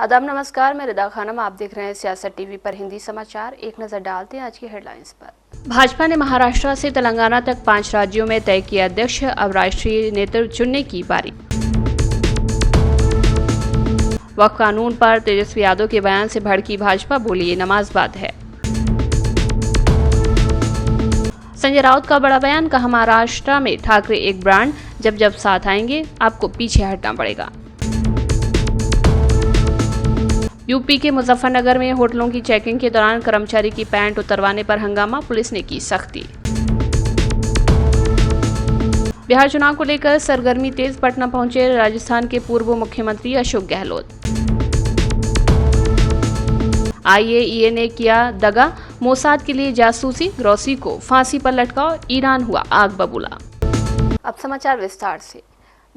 आदाब नमस्कार, मैं रिदा खानम। आप देख रहे हैं सियासत टीवी पर हिंदी समाचार। एक नजर डालते हैं आज की हेडलाइंस पर। भाजपा ने महाराष्ट्र से तेलंगाना तक 5 राज्यों में तय किया अध्यक्ष, अब राष्ट्रीय नेतृत्व चुनने की बारी। वक्फ कानून पर तेजस्वी यादव के बयान से भड़की भाजपा, बोली ये नमाजबाद है। संजय राउत का बड़ा बयान, कहा महाराष्ट्र में ठाकरे एक ब्रांड, जब जब साथ आएंगे आपको पीछे हटना पड़ेगा। यूपी के मुजफ्फरनगर में होटलों की चेकिंग के दौरान कर्मचारी की पैंट उतरवाने पर हंगामा, पुलिस ने की सख्ती। बिहार चुनाव को लेकर सरगर्मी तेज, पटना पहुंचे राजस्थान के पूर्व मुख्यमंत्री अशोक गहलोत। IAEA ने किया दगा, मोसाद के लिए जासूसी, ग्रोसी को फांसी पर लटकाओ, ईरान हुआ आग बबूला। अब समाचार विस्तार से।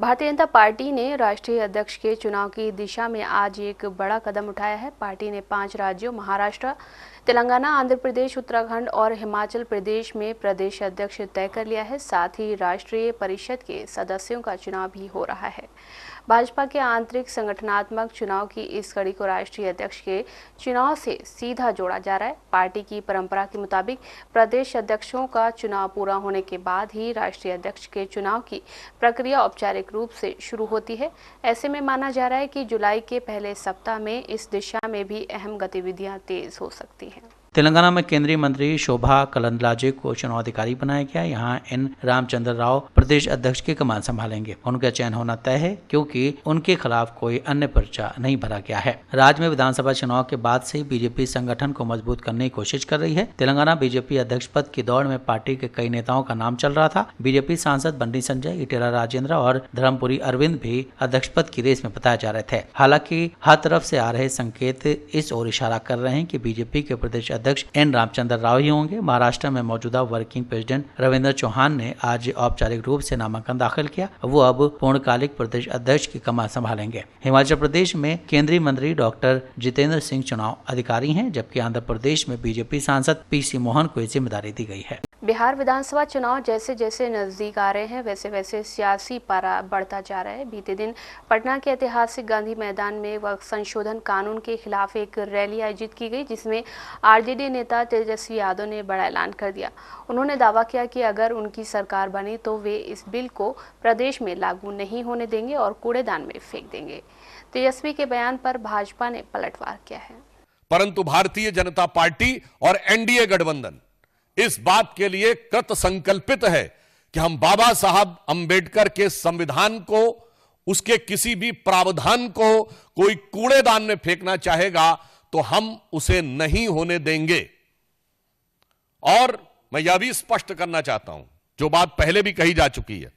भारतीय जनता पार्टी ने राष्ट्रीय अध्यक्ष के चुनाव की दिशा में आज एक बड़ा कदम उठाया है। पार्टी ने 5 राज्यों महाराष्ट्र, तेलंगाना, आंध्र प्रदेश, उत्तराखंड और हिमाचल प्रदेश में प्रदेश अध्यक्ष तय कर लिया है। साथ ही राष्ट्रीय परिषद के सदस्यों का चुनाव भी हो रहा है। भाजपा के आंतरिक संगठनात्मक चुनाव की इस कड़ी को राष्ट्रीय अध्यक्ष के चुनाव से सीधा जोड़ा जा रहा है। पार्टी की परंपरा के मुताबिक प्रदेश अध्यक्षों का चुनाव पूरा होने के बाद ही राष्ट्रीय अध्यक्ष के चुनाव की प्रक्रिया औपचारिक रूप से शुरू होती है। ऐसे में माना जा रहा है कि जुलाई के पहले सप्ताह में इस दिशा में भी अहम गतिविधियां तेज हो सकती हैं। तेलंगाना में केंद्रीय मंत्री शोभा करंद्लाजे को चुनाव अधिकारी बनाया गया। यहाँ एन रामचंद्र राव प्रदेश अध्यक्ष की कमान संभालेंगे। उनका चयन होना तय है क्योंकि उनके खिलाफ कोई अन्य पर्चा नहीं भरा गया है। राज्य में विधानसभा चुनाव के बाद से बीजेपी संगठन को मजबूत करने की कोशिश कर रही है। तेलंगाना बीजेपी अध्यक्ष पद की दौड़ में पार्टी के कई नेताओं का नाम चल रहा था। बीजेपी सांसद बंडी संजय, इटेला राजेंद्र और धर्मपुरी अरविंद भी अध्यक्ष पद की रेस में बताए जा रहे थे। हालांकि हर तरफ से आ रहे संकेत इस ओर इशारा कर रहे हैं कि बीजेपी के प्रदेश अध्यक्ष एन रामचंद्र राव ही होंगे। महाराष्ट्र में मौजूदा वर्किंग प्रेसिडेंट रविंद्र चौहान ने आज औपचारिक रूप से नामांकन दाखिल किया। वो अब पूर्णकालिक प्रदेश अध्यक्ष की कमान संभालेंगे। हिमाचल प्रदेश में केंद्रीय मंत्री डॉक्टर जितेंद्र सिंह चुनाव अधिकारी हैं, जबकि आंध्र प्रदेश में बीजेपी सांसद PC मोहन को जिम्मेदारी दी गई है। बिहार विधानसभा चुनाव जैसे जैसे नजदीक आ रहे हैं वैसे वैसे सियासी पारा बढ़ता जा रहा है। बीते दिन पटना के ऐतिहासिक गांधी मैदान में वक्फ संशोधन कानून के खिलाफ एक रैली आयोजित की गई, जिसमें RJD नेता तेजस्वी यादव ने बड़ा ऐलान कर दिया। उन्होंने दावा किया कि अगर उनकी सरकार बनी तो वे इस बिल को प्रदेश में लागू नहीं होने देंगे और कूड़ेदान में फेंक देंगे। तेजस्वी के बयान पर भाजपा ने पलटवार किया है। परंतु भारतीय जनता पार्टी और NDA गठबंधन इस बात के लिए कृत संकल्पित है कि हम बाबा साहब अंबेडकर के संविधान को, उसके किसी भी प्रावधान को कोई कूड़ेदान में फेंकना चाहेगा तो हम उसे नहीं होने देंगे। और मैं यह भी स्पष्ट करना चाहता हूं, जो बात पहले भी कही जा चुकी है,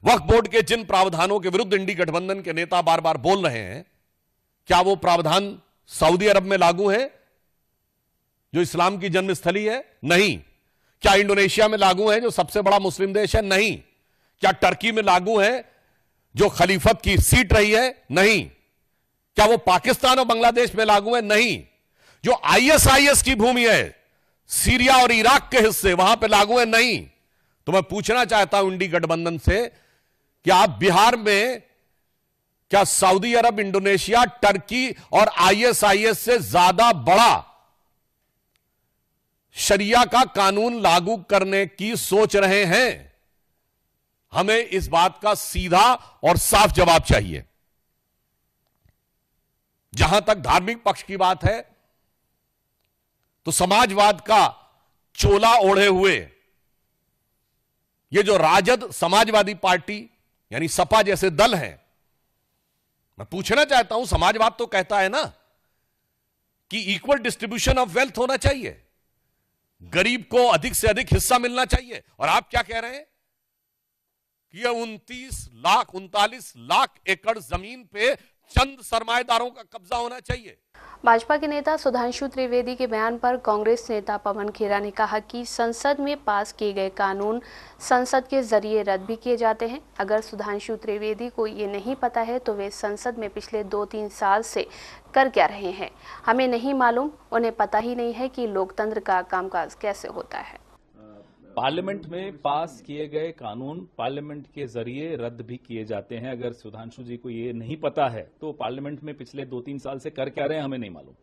वक्फ बोर्ड के जिन प्रावधानों के विरुद्ध इंडी गठबंधन के नेता बार बार बोल रहे हैं, क्या वो प्रावधान सऊदी अरब में लागू है जो इस्लाम की जन्मस्थली है? नहीं। क्या इंडोनेशिया में लागू है जो सबसे बड़ा मुस्लिम देश है? नहीं। क्या टर्की में लागू है जो खलीफत की सीट रही है? नहीं। क्या वो पाकिस्तान और बांग्लादेश में लागू है? नहीं। जो ISIS की भूमि है, सीरिया और इराक के हिस्से, वहां पे लागू है? नहीं। तो मैं पूछना चाहता हूं इंडी गठबंधन से कि आप बिहार में क्या सऊदी अरब, इंडोनेशिया, टर्की और ISIS से ज्यादा बड़ा शरिया का कानून लागू करने की सोच रहे हैं? हमें इस बात का सीधा और साफ जवाब चाहिए। जहां तक धार्मिक पक्ष की बात है, तो समाजवाद का चोला ओढ़े हुए ये जो राजद समाजवादी पार्टी यानी सपा जैसे दल हैं, मैं पूछना चाहता हूं, समाजवाद तो कहता है ना कि इक्वल डिस्ट्रीब्यूशन ऑफ वेल्थ होना चाहिए, गरीब को अधिक से अधिक हिस्सा मिलना चाहिए। और आप क्या कह रहे हैं कि यह 39 लाख एकड़ जमीन पे चंद सरमाएदारों का कब्जा होना चाहिए। भाजपा के नेता सुधांशु त्रिवेदी के बयान पर कांग्रेस नेता पवन खेरा ने कहा कि संसद में पास किए गए कानून संसद के जरिए रद्द भी किए जाते हैं। अगर सुधांशु त्रिवेदी को ये नहीं पता है तो वे संसद में पिछले 2-3 साल से कर क्या रहे हैं, हमें नहीं मालूम। उन्हें पता ही नहीं है कि लोकतंत्र का कामकाज कैसे होता है। पार्लियामेंट में पास किए गए कानून पार्लियामेंट के जरिए रद्द भी किए जाते हैं। अगर सुधांशु जी को ये नहीं पता है तो पार्लियामेंट में पिछले 2-3 साल से कर क्या रहे हैं हमें नहीं मालूम,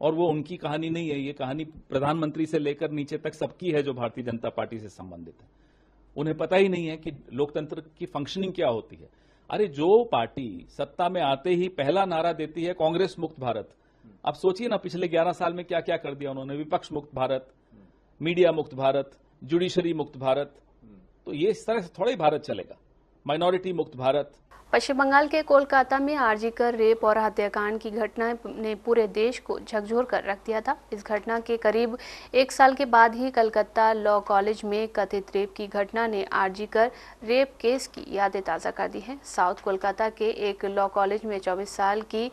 और वो उनकी कहानी नहीं है, ये कहानी प्रधानमंत्री से लेकर नीचे तक सबकी है जो भारतीय जनता पार्टी से संबंधित है। उन्हें पता ही नहीं है कि लोकतंत्र की फंक्शनिंग क्या होती है। अरे जो पार्टी सत्ता में आते ही पहला नारा देती है कांग्रेस मुक्त भारत, आप सोचिए ना पिछले 11 साल में क्या क्या कर दिया उन्होंने। विपक्ष मुक्त भारत, मीडिया मुक्त भारत, जुडिशरी मुक्त भारत, तो ये इस तरह से थोड़ा ही भारत चलेगा। माइनॉरिटी मुक्त भारत। पश्चिम बंगाल के कोलकाता में आरजीकर रेप और हत्याकांड की घटना ने पूरे देश को झकझोर कर रख दिया था। इस घटना के करीब 1 साल के बाद ही कलकत्ता लॉ कॉलेज में कथित रेप की घटना ने आरजीकर रेप केस की यादें ताज़ा कर दी हैं। साउथ कोलकाता के एक लॉ कॉलेज में 24 साल की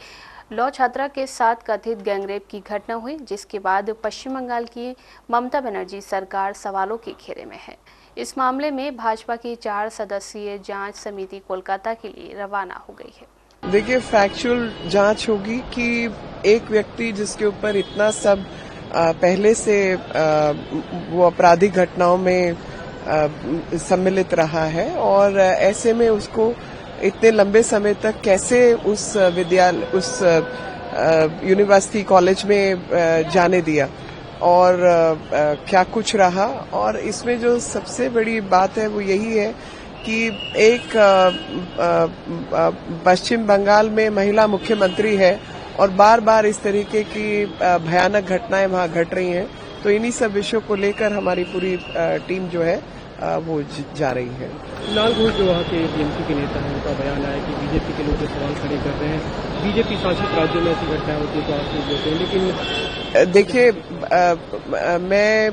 लॉ छात्रा के साथ कथित गैंगरेप की घटना हुई, जिसके बाद पश्चिम बंगाल की ममता बनर्जी सरकार सवालों के घेरे में है। इस मामले में भाजपा की 4 सदस्यीय जांच समिति कोलकाता के लिए रवाना हो गई है। देखिए, फैक्चुअल जांच होगी कि एक व्यक्ति जिसके ऊपर इतना सब पहले से वो आपराधिक घटनाओं में सम्मिलित रहा है और ऐसे में उसको इतने लंबे समय तक कैसे उस यूनिवर्सिटी कॉलेज में जाने दिया और क्या कुछ रहा। और इसमें जो सबसे बड़ी बात है वो यही है कि एक पश्चिम बंगाल में महिला मुख्यमंत्री है और बार बार इस तरीके की भयानक घटनाएं वहां घट रही हैं। तो इन्हीं सब विषयों को लेकर हमारी पूरी टीम जो है वो जा रही है। लाल घोष जो वहाँ के टीएमसी के नेता हैं, उनका बयान आया कि बीजेपी के लोग जो सवाल खड़े कर रहे हैं, बीजेपी शासित राज्यों में ऐसी घटनाएं होती है तो आप लोग बोलते हैं, लेकिन देखिए, मैं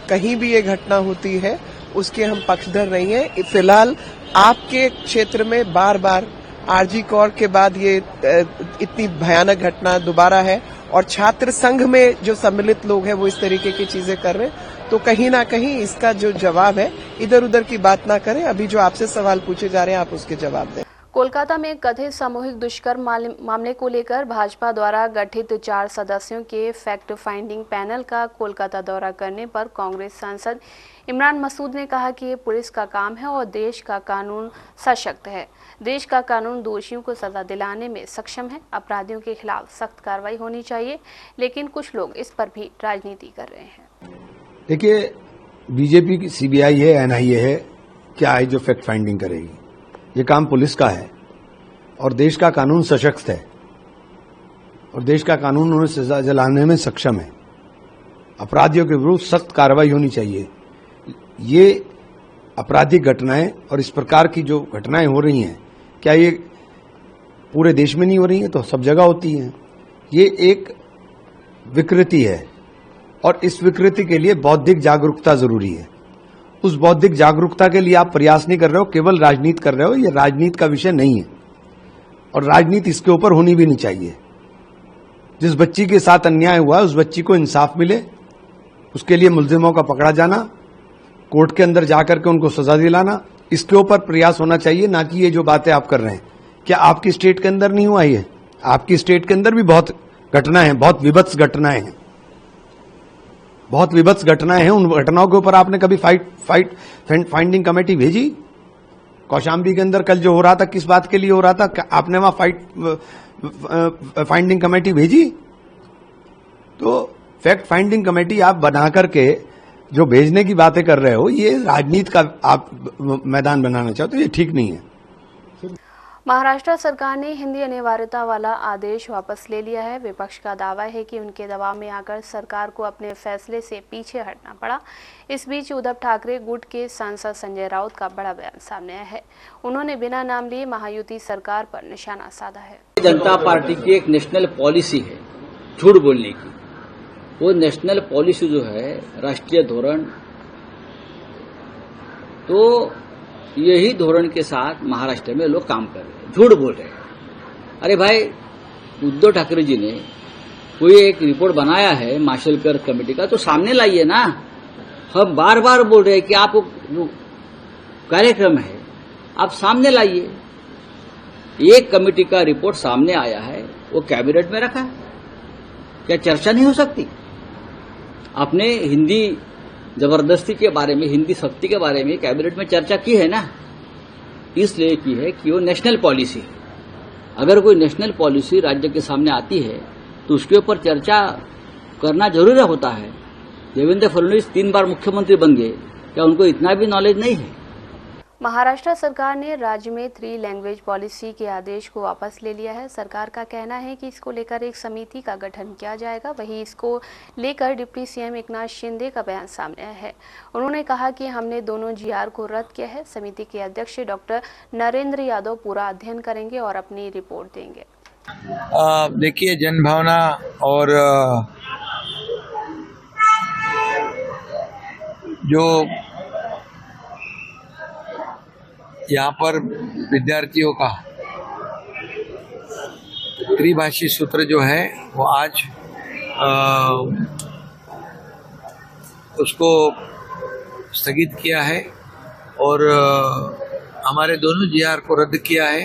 कहीं भी ये घटना होती है उसके हम पक्षधर नहीं है। फिलहाल आपके क्षेत्र में बार बार आरजी कौर के बाद ये इतनी भयानक घटना दोबारा है और छात्र संघ में जो सम्मिलित लोग हैं वो इस तरीके की चीजें कर रहे हैं। तो कहीं ना कहीं इसका जो जवाब है, इधर उधर की बात ना करें। अभी जो आपसे सवाल पूछे जा रहे हैं आप उसके जवाब दें। कोलकाता में कथित सामूहिक दुष्कर्म मामले को लेकर भाजपा द्वारा गठित 4 सदस्यों के फैक्ट फाइंडिंग पैनल का कोलकाता दौरा करने पर कांग्रेस सांसद इमरान मसूद ने कहा कि ये पुलिस का काम है और देश का कानून सशक्त है। देश का कानून दोषियों को सजा दिलाने में सक्षम है। अपराधियों के खिलाफ सख्त कार्रवाई होनी चाहिए, लेकिन कुछ लोग इस पर भी राजनीति कर रहे हैं। देखिए, बीजेपी की सीबीआई है, एनआईए है, क्या है जो फैक्ट फाइंडिंग करेगी? ये काम पुलिस का है और देश का कानून सशक्त है और देश का कानून उन्हें सजा दिलाने में सक्षम है। अपराधियों के विरुद्ध सख्त कार्रवाई होनी चाहिए। ये आपराधिक घटनाएं और इस प्रकार की जो घटनाएं हो रही हैं, क्या ये पूरे देश में नहीं हो रही हैं? तो सब जगह होती हैं। ये एक विकृति है और इस विकृति के लिए बौद्धिक जागरूकता जरूरी है। उस बौद्धिक जागरूकता के लिए आप प्रयास नहीं कर रहे हो, केवल राजनीति कर रहे हो। ये राजनीति का विषय नहीं है और राजनीति इसके ऊपर होनी भी नहीं चाहिए। जिस बच्ची के साथ अन्याय हुआ उस बच्ची को इंसाफ मिले, उसके लिए मुलजिमों का पकड़ा जाना, कोर्ट के अंदर जाकर के उनको सजा दिलाना, इसके ऊपर प्रयास होना चाहिए, ना कि ये जो बातें आप कर रहे हैं। क्या आपकी स्टेट के अंदर नहीं हुआ ये? आपकी स्टेट के अंदर भी बहुत घटनाएं हैं, बहुत विभत्स घटनाएं हैं, बहुत विभत्स घटनाएं हैं। उन घटनाओं के ऊपर आपने कभी फाइंडिंग कमेटी भेजी? कौशाम्बी के अंदर कल जो हो रहा था, किस बात के लिए हो रहा था? आपने वहां फाइंडिंग कमेटी भेजी? तो फैक्ट फाइंडिंग कमेटी आप बना करके जो भेजने की बातें कर रहे हो, ये राजनीति का आप मैदान बनाना चाहते हो, ये ठीक नहीं है। महाराष्ट्र सरकार ने हिंदी अनिवार्यता वाला आदेश वापस ले लिया है। विपक्ष का दावा है कि उनके दबाव में आकर सरकार को अपने फैसले से पीछे हटना पड़ा। इस बीच उद्धव ठाकरे गुट के सांसद संजय राउत का बड़ा बयान सामने आया है। उन्होंने बिना नाम लिए महायुति सरकार पर निशाना साधा है। जनता पार्टी की एक नेशनल पॉलिसी है झूठ बोलने की। वो नेशनल पॉलिसी जो है, राष्ट्रीय धोरण, तो यही धोरण के साथ महाराष्ट्र में लोग काम कर रहे हैं, झूठ बोल रहे हैं। अरे भाई, उद्धव ठाकरे जी ने कोई एक रिपोर्ट बनाया है माशेलकर कमेटी का, तो सामने लाइए ना। हम बार बार बोल रहे हैं कि आप वो कार्यक्रम है, आप सामने लाइए। एक कमेटी का रिपोर्ट सामने आया है, वो कैबिनेट में रखा है, क्या चर्चा नहीं हो सकती? आपने हिंदी जबरदस्ती के बारे में, हिंदी सख्ती के बारे में कैबिनेट में चर्चा की है ना, इसलिए की है कि वो नेशनल पॉलिसी है। अगर कोई नेशनल पॉलिसी राज्य के सामने आती है तो उसके ऊपर चर्चा करना जरूरी होता है। देवेंद्र फडणवीस 3 बार मुख्यमंत्री बन गए, क्या उनको इतना भी नॉलेज नहीं है? महाराष्ट्र सरकार ने राज्य में 3 लैंग्वेज पॉलिसी के आदेश को वापस ले लिया है। सरकार का कहना है कि इसको लेकर एक समिति का गठन किया जाएगा। वहीं इसको लेकर डिप्टी सीएम एकनाथ शिंदे का बयान सामने आया है। उन्होंने कहा कि हमने दोनों जीआर को रद्द किया है। समिति के अध्यक्ष डॉक्टर नरेंद्र यादव पूरा अध्ययन करेंगे और अपनी रिपोर्ट देंगे। देखिए, जनभावना और जो यहाँ पर विद्यार्थियों का त्रिभाषी सूत्र जो है वो आज उसको स्थगित किया है और हमारे दोनों जीआर को रद्द किया है।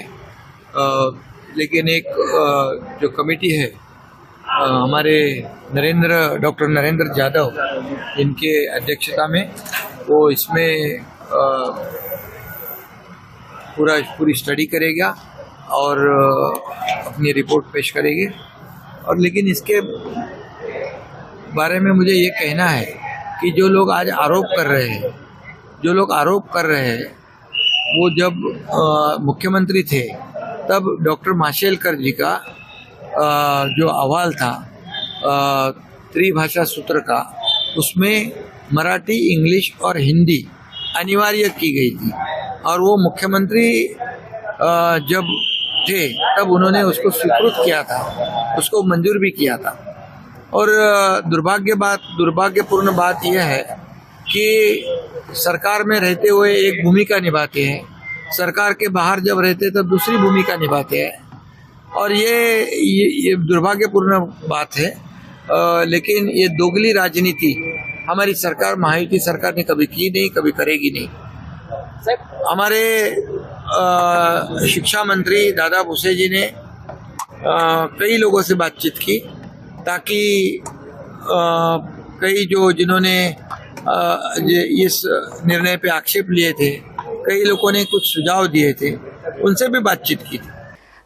लेकिन एक जो कमेटी है हमारे डॉक्टर नरेंद्र यादव इनके अध्यक्षता में, वो इसमें पूरी स्टडी करेगा और अपनी रिपोर्ट पेश करेगी। और लेकिन इसके बारे में मुझे ये कहना है कि जो लोग आज आरोप कर रहे हैं वो जब मुख्यमंत्री थे तब डॉक्टर माशेलकर जी का जो अहवाल था त्रिभाषा सूत्र का, उसमें मराठी, इंग्लिश और हिंदी अनिवार्य की गई थी और वो मुख्यमंत्री जब थे तब उन्होंने उसको स्वीकृत किया था, उसको मंजूर भी किया था। और दुर्भाग्यपूर्ण बात यह है कि सरकार में रहते हुए एक भूमिका निभाते हैं, सरकार के बाहर जब रहते तब दूसरी भूमिका निभाते हैं और ये दुर्भाग्यपूर्ण बात है। लेकिन ये दोगली राजनीति हमारी सरकार, महायुति सरकार ने कभी की नहीं, कभी करेगी नहीं। हमारे शिक्षा मंत्री दादा भुसे जी ने कई लोगों से बातचीत की ताकि कई जिन्होंने इस निर्णय पे आक्षेप लिए थे, कई लोगों ने कुछ सुझाव दिए थे, उनसे भी बातचीत की थी।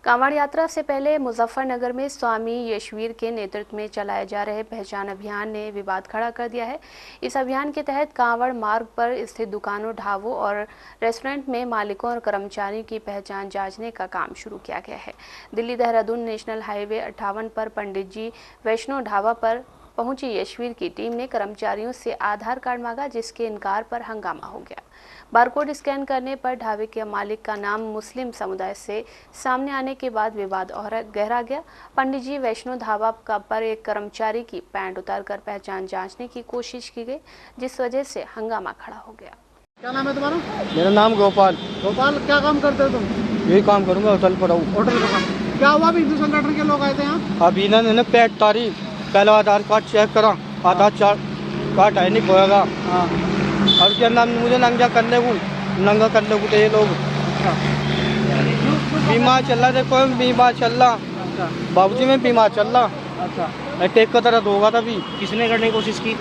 कांवड़ यात्रा से पहले मुजफ्फरनगर में स्वामी यशवीर के नेतृत्व में चलाए जा रहे पहचान अभियान ने विवाद खड़ा कर दिया है। इस अभियान के तहत कांवड़ मार्ग पर स्थित दुकानों, ढाबों और रेस्टोरेंट में मालिकों और कर्मचारियों की पहचान जांचने का काम शुरू किया गया है। दिल्ली देहरादून नेशनल हाईवे 58 पर पंडित जी वैष्णो ढाबा पर पहुंची यशवीर की टीम ने कर्मचारियों से आधार कार्ड मांगा, जिसके इनकार पर हंगामा हो गया। बारकोड स्कैन करने पर ढाबे के मालिक का नाम मुस्लिम समुदाय से सामने आने के बाद विवाद और गहरा गया। पंडित जी वैष्णो ढाबा पर एक कर्मचारी की पैंट उतारकर पहचान जांचने की कोशिश की गई, जिस वजह से हंगामा खड़ा हो गया। क्या नाम है तुम्हारा? मेरा नाम गोपाल। गोपाल, क्या काम करते हो तुम? यही काम करूँगा, होटल पर रहूँ। होटल का काम। क्या हुआ? अभी हिंदू संगठन के लोग आए थे यहाँ। अभी इन्होंने पैंट उतारी, पहले आधार कार्ड चेक करा, आधार कार्ड है नहीं खोएगा। और क्या नाम मुझे नंगा करने को तो ये लोग बीमार चल रहा, देखो बीमार चल रहा, बाबूजी में बीमार चल रहा। अच्छा, मैं टेक का तरह होगा तभी। किसने करने की कोशिश की?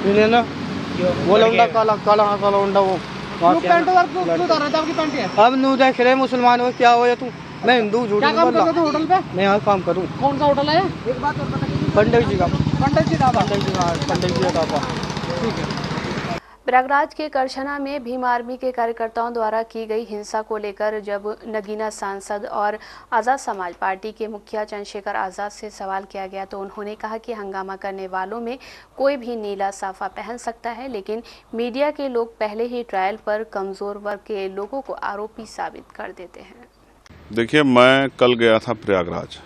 इन्हें ना वो लौंडा काला लौंडा वो अब नू देख रहे मुसलमान हो क्या हो तू? मैं हिंदू झूठ क्या काम करते हो होटल पे? मैं यहाँ काम करूँ। कौन सा होटल है? एक बात और बताइए। पंडित जी का। पंडित जी ढाबा। पंडित जी का ढाबा। ठीक है। प्रयागराज के करछना में भीम आर्मी के कार्यकर्ताओं द्वारा की गई हिंसा को लेकर जब नगीना सांसद और आज़ाद समाज पार्टी के मुखिया चंद्रशेखर आज़ाद से सवाल किया गया तो उन्होंने कहा कि हंगामा करने वालों में कोई भी नीला साफा पहन सकता है, लेकिन मीडिया के लोग पहले ही ट्रायल पर कमज़ोर वर्ग के लोगों को आरोपी साबित कर देते हैं। देखिए, मैं कल गया था प्रयागराज,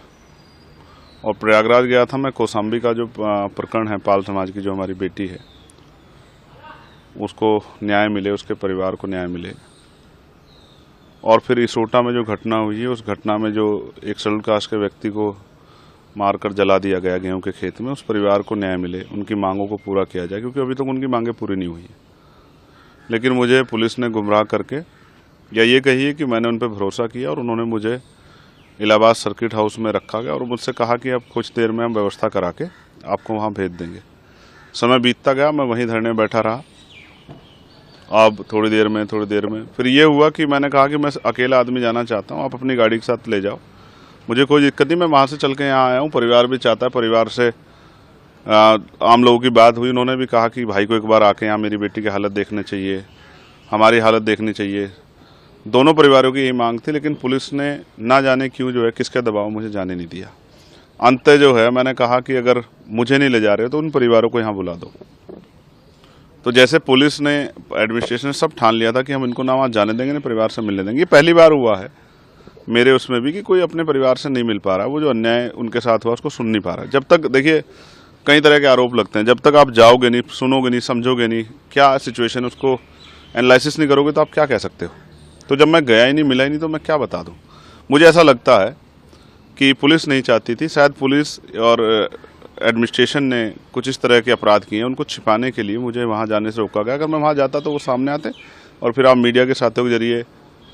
और प्रयागराज गया था मैं कौशाम्बी का जो प्रकरण है, पाल समाज की जो हमारी बेटी है, उसको न्याय मिले, उसके परिवार को न्याय मिले। और फिर इसोटा में जो घटना हुई है, उस घटना में जो एक शेड्यूल कास्ट के व्यक्ति को मारकर जला दिया गया गेहूं के खेत में, उस परिवार को न्याय मिले, उनकी मांगों को पूरा किया जाए, क्योंकि अभी तक उनकी मांगें पूरी नहीं हुई है। लेकिन मुझे पुलिस ने गुमराह करके, या ये कहिए कि मैंने उन पर भरोसा किया और उन्होंने मुझे इलाहाबाद सर्किट हाउस में रखा गया और मुझसे कहा कि अब कुछ देर में हम व्यवस्था करा के आपको वहाँ भेज देंगे। समय बीतता गया, मैं वहीं धरने बैठा रहा अब थोड़ी देर में फिर ये हुआ कि मैंने कहा कि मैं अकेला आदमी जाना चाहता हूँ, आप अपनी गाड़ी के साथ ले जाओ, मुझे कोई दिक्कत नहीं, मैं वहाँ से चल के यहाँ आया हूँ। परिवार भी चाहता है, परिवार से आम लोगों की बात हुई, उन्होंने भी कहा कि भाई को एक बार आके यहाँ मेरी बेटी की हालत देखनी चाहिए, हमारी हालत देखनी चाहिए। दोनों परिवारों की यही मांग थी, लेकिन पुलिस ने ना जाने क्यों जो है किसके दबाव मुझे जाने नहीं दिया। अंत जो है मैंने कहा कि अगर मुझे नहीं ले जा रहे तो उन परिवारों को यहाँ बुला दो। तो जैसे पुलिस ने, एडमिनिस्ट्रेशन ने सब ठान लिया था कि हम इनको ना वहाँ जाने देंगे, ना परिवार से मिलने देंगे। ये पहली बार हुआ है मेरे उसमें भी कि कोई अपने परिवार से नहीं मिल पा रहा, वो जो अन्याय उनके साथ हुआ उसको सुन नहीं पा रहा। जब तक देखिए कई तरह के आरोप लगते हैं, जब तक आप जाओगे नहीं, सुनोगे नहीं, समझोगे नहीं क्या सिचुएशन, उसको एनालिसिस नहीं करोगे तो आप क्या कह सकते हो। तो जब मैं गया ही नहीं, मिला ही नहीं, तो मैं क्या बता दूं। मुझे ऐसा लगता है कि पुलिस नहीं चाहती थी, शायद पुलिस और एडमिनिस्ट्रेशन ने कुछ इस तरह के अपराध किए हैं, उनको छिपाने के लिए मुझे वहाँ जाने से रोका गया। अगर मैं वहाँ जाता तो वो सामने आते और फिर आप मीडिया के साथियों के जरिए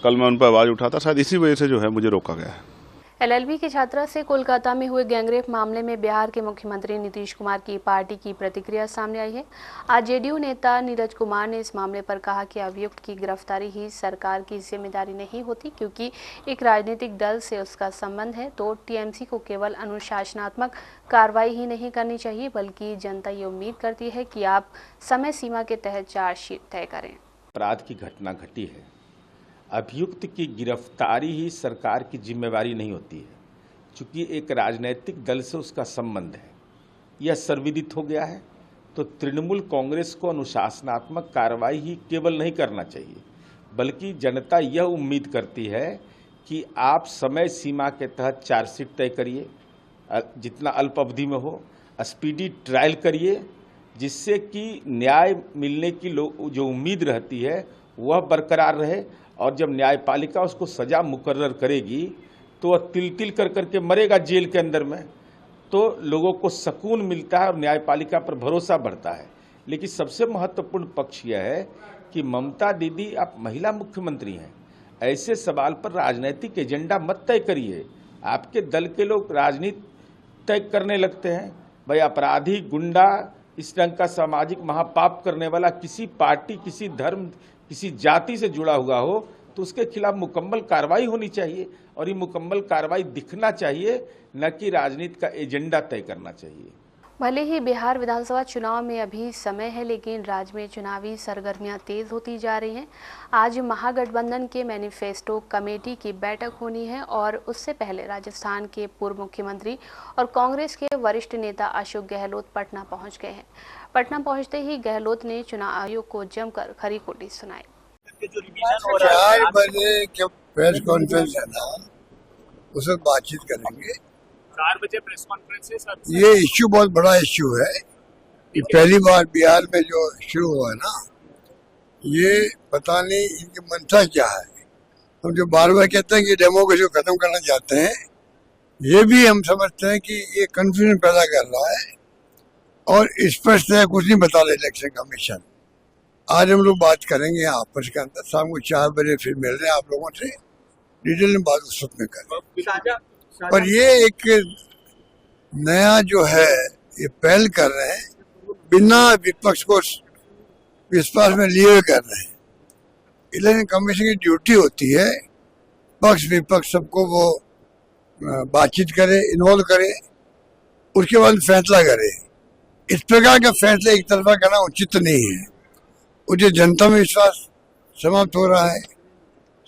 कल मैं उन पर आवाज़ उठाता, शायद इसी वजह से जो है मुझे रोका गया है। एलएलबी की छात्रा से कोलकाता में हुए गैंगरेप मामले में बिहार के मुख्यमंत्री नीतीश कुमार की पार्टी की प्रतिक्रिया सामने आई है। आज जेडीयू नेता नीरज कुमार ने इस मामले पर कहा कि अभियुक्त की गिरफ्तारी ही सरकार की जिम्मेदारी नहीं होती, क्योंकि एक राजनीतिक दल से उसका संबंध है, तो टीएमसी को केवल अनुशासनात्मक कार्रवाई ही नहीं करनी चाहिए, बल्कि जनता ये उम्मीद करती है कि आप समय सीमा के तहत चार्जशीट तय करें। अपराध की घटना घटी है, अभियुक्त की गिरफ्तारी ही सरकार की जिम्मेवारी नहीं होती है, चूंकि एक राजनीतिक दल से उसका संबंध है, यह सर्वविदित हो गया है। तो तृणमूल कांग्रेस को अनुशासनात्मक कार्रवाई ही केवल नहीं करना चाहिए, बल्कि जनता यह उम्मीद करती है कि आप समय सीमा के तहत चार्जशीट तय करिए, जितना अल्प अवधि में हो, स्पीडी ट्रायल करिए, जिससे कि न्याय मिलने की जो उम्मीद रहती है वह बरकरार रहे। और जब न्यायपालिका उसको सजा मुकर्रर करेगी तो वह तिल तिल कर करके मरेगा जेल के अंदर में, तो लोगों को सुकून मिलता है और न्यायपालिका पर भरोसा बढ़ता है। लेकिन सबसे महत्वपूर्ण पक्ष यह है कि ममता दीदी, आप महिला मुख्यमंत्री हैं, ऐसे सवाल पर राजनीतिक एजेंडा मत तय करिए। आपके दल के लोग राजनीति तय करने लगते हैं। भाई अपराधी, गुंडा, इस रंग का सामाजिक महापाप करने वाला किसी पार्टी, किसी धर्म, किसी जाति से जुड़ा हुआ हो तो उसके खिलाफ मुकम्मल कार्रवाई होनी चाहिए, और ये मुकम्मल कार्रवाई दिखना चाहिए, न कि राजनीति का एजेंडा तय करना चाहिए। भले ही बिहार विधानसभा चुनाव में अभी समय है, लेकिन राज्य में चुनावी सरगर्मियां तेज होती जा रही हैं। आज महागठबंधन के मैनिफेस्टो कमेटी की बैठक होनी है, और उससे पहले राजस्थान के पूर्व मुख्यमंत्री और कांग्रेस के वरिष्ठ नेता अशोक गहलोत पटना पहुंच गए हैं। पटना पहुंचते ही गहलोत ने चुनाव आयोग को जमकर खरी खोटी सुनाई। 4 बजे के प्रेस कॉन्फ्रेंस है ना, उसमें बातचीत करेंगे। 4 बजे प्रेस कॉन्फ्रेंस है सर। ये इश्यू बहुत बड़ा इश्यू है। ये पहली बार बिहार में जो शुरू हुआ है ना, ये पता नहीं इनकी मंशा क्या है। हम जो बार बार कहते हैं कि डेमोक्रेसी को खत्म करना चाहते हैं, ये भी हम समझते हैं कि ये कंफ्यूजन पैदा कर रहा है और स्पष्ट है कुछ नहीं बता रहे इलेक्शन कमीशन। आज हम लोग बात करेंगे आपस के अंदर, शाम को 4 बजे फिर मिल रहे हैं आप लोगों से, डिटेल में बात उस वक्त में करें। और ये एक नया जो है ये पहल कर रहे हैं, बिना विपक्ष को विश्वास में लिए हुए कर रहे हैं। इलेक्शन कमीशन की ड्यूटी होती है पक्ष विपक्ष सबको वो बातचीत करे, इन्वॉल्व करे, उसके बाद फैसला करे। इस प्रकार का फैसला एक तरफा करना उचित नहीं है। मुझे जनता में विश्वास समाप्त हो रहा है।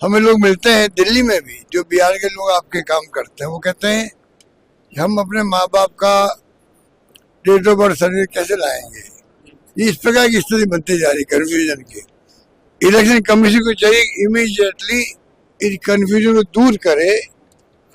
हमें लोग मिलते हैं दिल्ली में भी, जो बिहार के लोग आपके काम करते हैं, वो कहते हैं कि हम अपने माँ बाप का डेट ऑफ बर्थ सर्टिफिकेट कैसे लाएंगे। इस प्रकार की स्थिति बनती जा रही कन्फ्यूजन की। इलेक्शन कमीशन को चाहिए इमीडिएटली इस कन्फ्यूजन को दूर करे,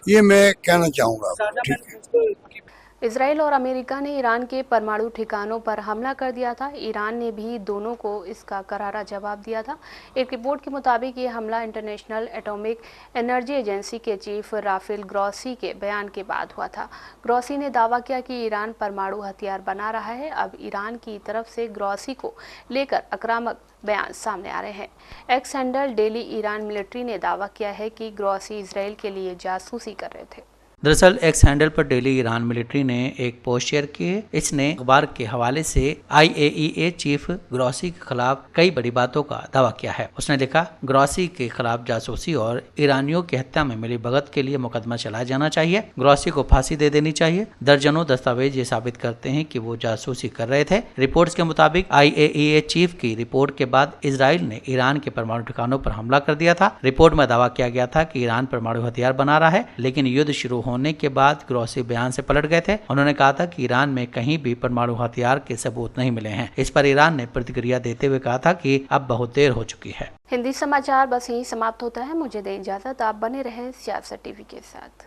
ये मैं कहना चाहूँगा। ठीक है। इजराइल और अमेरिका ने ईरान के परमाणु ठिकानों पर हमला कर दिया था। ईरान ने भी दोनों को इसका करारा जवाब दिया था। एक रिपोर्ट के मुताबिक ये हमला इंटरनेशनल एटॉमिक एनर्जी एजेंसी के चीफ राफेल ग्रॉसी के बयान के बाद हुआ था। ग्रॉसी ने दावा किया कि ईरान परमाणु हथियार बना रहा है। अब ईरान की तरफ से ग्रॉसी को लेकर आक्रामक बयान सामने आ रहे हैं। X handle daily Iran military ने दावा किया है कि ग्रॉसी इजराइल के लिए जासूसी कर रहे थे। दरअसल एक्स हैंडल पर डेली ईरान मिलिट्री ने एक पोस्ट शेयर किए। इसने अखबार के हवाले से IAEA चीफ ग्रॉसी के खिलाफ कई बड़ी बातों का दावा किया है। उसने लिखा, ग्रॉसी के खिलाफ जासूसी और ईरानियों की हत्या में मिली भगत के लिए मुकदमा चलाया जाना चाहिए। ग्रॉसी को फांसी दे देनी चाहिए। दर्जनों दस्तावेज ये साबित करते हैं कि वो जासूसी कर रहे थे। रिपोर्ट्स के मुताबिक IAEA चीफ की रिपोर्ट के बाद इजराइल ने ईरान के परमाणु ठिकानों पर हमला कर दिया था। रिपोर्ट में दावा किया गया था कि ईरान परमाणु हथियार बना रहा है, लेकिन युद्ध शुरू होने के बाद ग्रॉसी बयान से पलट गए थे। उन्होंने कहा था कि ईरान में कहीं भी परमाणु हथियार के सबूत नहीं मिले हैं। इस पर ईरान ने प्रतिक्रिया देते हुए कहा था कि अब बहुत देर हो चुकी है। हिंदी समाचार बस यहीं समाप्त होता है। मुझे दें इजाजत। आप बने रहें सियासत टीवी के साथ।